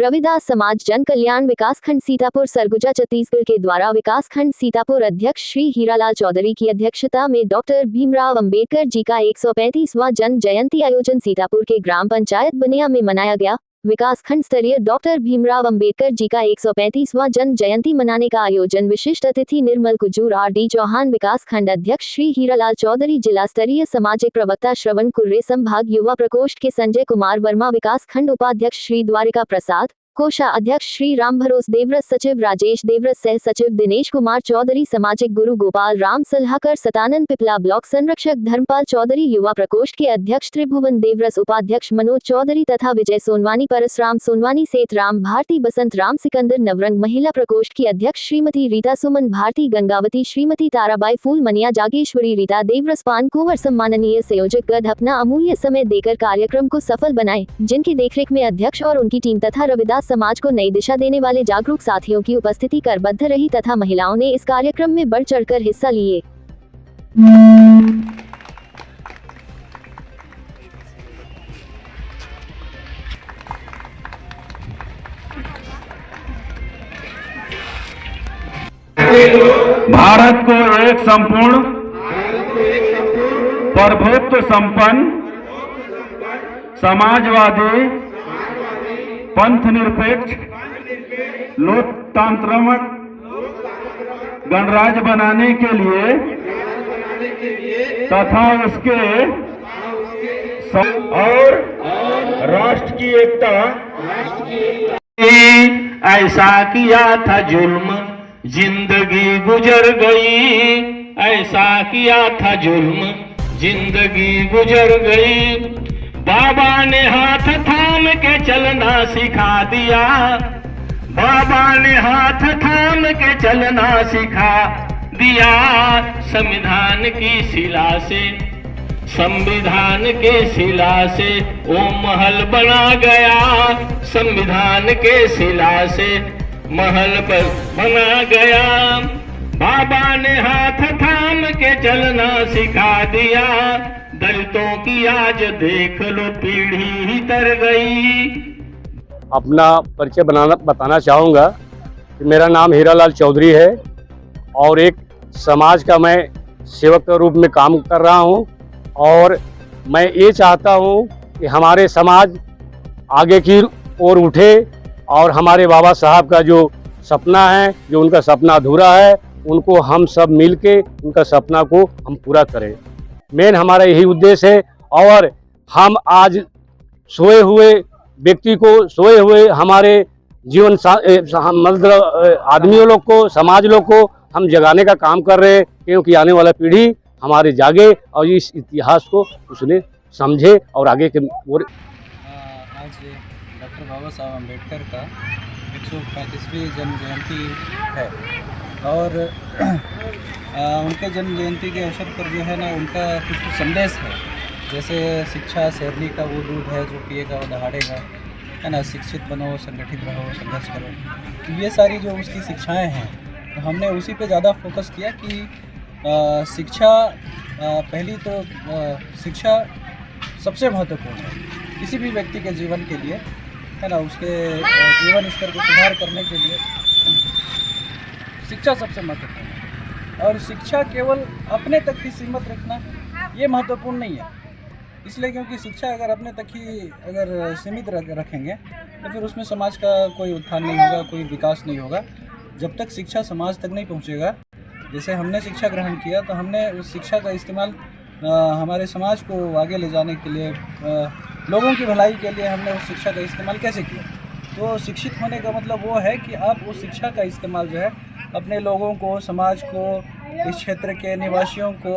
रविदास समाज जन कल्याण विकासखंड सीतापुर सरगुजा छत्तीसगढ़ के द्वारा विकासखंड सीतापुर अध्यक्ष श्री हीरालाल चौधरी की अध्यक्षता में डॉक्टर भीमराव अंबेडकर जी का 135वां जन्म जयंती आयोजन सीतापुर के ग्राम पंचायत बनिया में मनाया गया। विकासखंड स्तरीय डॉक्टर भीमराव अंबेडकर जी का 135वां जन्म जयंती मनाने का आयोजन विशिष्ट अतिथि निर्मल कुजूर RD चौहान, विकासखंड अध्यक्ष श्री हीरालाल चौधरी, जिला स्तरीय सामाजिक प्रवक्ता श्रवण कुर्रे, संभाग युवा प्रकोष्ठ के संजय कुमार वर्मा, विकासखंड उपाध्यक्ष श्री द्वारिका प्रसाद, कोषा अध्यक्ष श्री राम भरोस देवरस, सचिव राजेश देवरस, सह सचिव दिनेश कुमार चौधरी, सामाजिक गुरु गोपाल राम सलाहकार सतानंद पिपला, ब्लॉक संरक्षक धर्मपाल चौधरी, युवा प्रकोष्ठ के अध्यक्ष त्रिभुवन देवरस, उपाध्यक्ष मनोज चौधरी तथा विजय सोनवानी, परसराम सोनवानी, सेठ राम भारती, बसंत राम सिकंदर, नवरंग महिला प्रकोष्ठ की अध्यक्ष श्रीमती रीता सुमन भारती, गंगावती, श्रीमती ताराबाई फूल मनिया, जागेश्वरी रीता देवरस, पान कुंवर, सम्माननीय संयोजक गद अपना अमूल्य समय देकर कार्यक्रम को सफल बनाए, जिनकी देखरेख में अध्यक्ष और उनकी टीम तथा रविदास समाज को नई दिशा देने वाले जागरूक साथियों की उपस्थिति करबद्ध रही तथा महिलाओं ने इस कार्यक्रम में बढ़ चढ़कर हिस्सा लिए। भारत को एक संपूर्ण प्रभुत्व संपन्न समाजवादी पंथ निरपेक्ष लोकतांत्रिक गणराज्य बनाने के लिए तथा उसके और राष्ट्र की एकता ऐसा किया था जुल्म जिंदगी गुजर गई, ऐसा किया था जुल्म जिंदगी गुजर गई। बाबा ने हाथ थाम के चलना सिखा दिया, बाबा ने हाथ थाम के चलना सिखा दिया। संविधान की शिला से, संविधान के शिला से वो महल बना गया, संविधान के शिला से महल पर बना गया। बाबा ने हाथ थाम के चलना सिखा दिया, दलितों की आज देख लो पीढ़ी ही तर गई। अपना परिचय बताना चाहूँगा कि मेरा नाम हीरालाल चौधरी है और एक समाज का मैं सेवक के रूप में काम कर रहा हूँ और मैं ये चाहता हूँ कि हमारे समाज आगे की ओर उठे और हमारे बाबा साहब का जो सपना है, जो उनका सपना अधूरा है, उनको हम सब मिलके उनका सपना को हम पूरा करें। मेन हमारा यही उद्देश्य है। और हम आज सोए हुए व्यक्ति को, सोए हुए हमारे जीवन मतलब आदमियों लोग को, समाज लोग को हम जगाने का काम कर रहे हैं, क्योंकि आने वाला पीढ़ी हमारे जागे और इस इतिहास को उसने समझे और आगे के ओर। आज डॉक्टर बाबा साहब अम्बेडकर का 135वीं जन्म जयंती है और उनके जन्म जयंती के अवसर पर जो है ना, उनका कुछ संदेश है, जैसे शिक्षा शेरनी का वो दूध है जो पिएगा वो दहाड़ेगा, है ना, शिक्षित बनो, संगठित रहो, संघर्ष करो। तो ये सारी जो उसकी शिक्षाएं हैं, तो हमने उसी पे ज़्यादा फोकस किया कि शिक्षा पहली तो शिक्षा सबसे महत्वपूर्ण है किसी भी व्यक्ति के जीवन के लिए, है ना, उसके जीवन स्तर को सुधार करने के लिए शिक्षा सबसे महत्वपूर्ण है। और शिक्षा केवल अपने तक ही सीमित रखना ये महत्वपूर्ण नहीं है, इसलिए क्योंकि शिक्षा अगर अपने तक ही अगर सीमित रखेंगे तो फिर उसमें समाज का कोई उत्थान नहीं होगा, कोई विकास नहीं होगा। जब तक शिक्षा समाज तक नहीं पहुंचेगा, जैसे हमने शिक्षा ग्रहण किया तो हमने उस शिक्षा का इस्तेमाल हमारे समाज को आगे ले जाने के लिए, लोगों की भलाई के लिए हमने उस शिक्षा का इस्तेमाल कैसे किया। तो शिक्षित होने का मतलब वो है कि आप उस शिक्षा का इस्तेमाल जो है अपने लोगों को, समाज को, इस क्षेत्र के निवासियों को,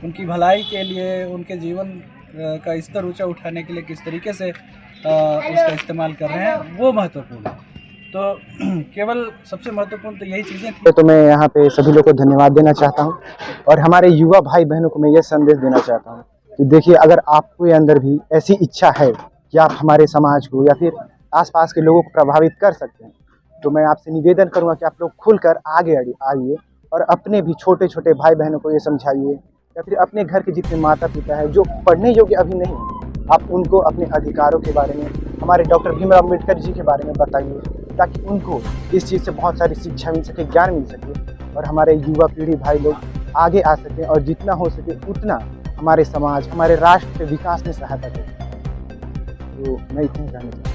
उनकी भलाई के लिए, उनके जीवन का स्तर ऊंचा उठाने के लिए किस तरीके से उसका इस्तेमाल कर रहे हैं, वो महत्वपूर्ण है। तो केवल सबसे महत्वपूर्ण तो यही चीज़ें थी। तो मैं यहाँ पे सभी लोगों को धन्यवाद देना चाहता हूँ और हमारे युवा भाई बहनों को मैं ये संदेश देना चाहता हूँ कि देखिए, अगर आपके अंदर भी ऐसी इच्छा है कि आप हमारे समाज को या फिर आसपास के लोगों को प्रभावित कर सकते हैं, तो मैं आपसे निवेदन करूँगा कि आप लोग खुलकर आगे आइए और अपने भी छोटे छोटे भाई बहनों को ये समझाइए, या फिर अपने घर के जितने माता पिता हैं जो पढ़ने योग्य अभी नहीं, आप उनको अपने अधिकारों के बारे में हमारे डॉक्टर भीमराव अम्बेडकर जी के बारे में बताइए, ताकि उनको इस चीज़ से बहुत सारी शिक्षा मिल सके, ज्ञान मिल सके और हमारे युवा पीढ़ी भाई लोग आगे आ सकें और जितना हो सके उतना हमारे समाज, हमारे राष्ट्र के विकास में सहायता करें। तो मैं इतना कहना चाहता हूँ।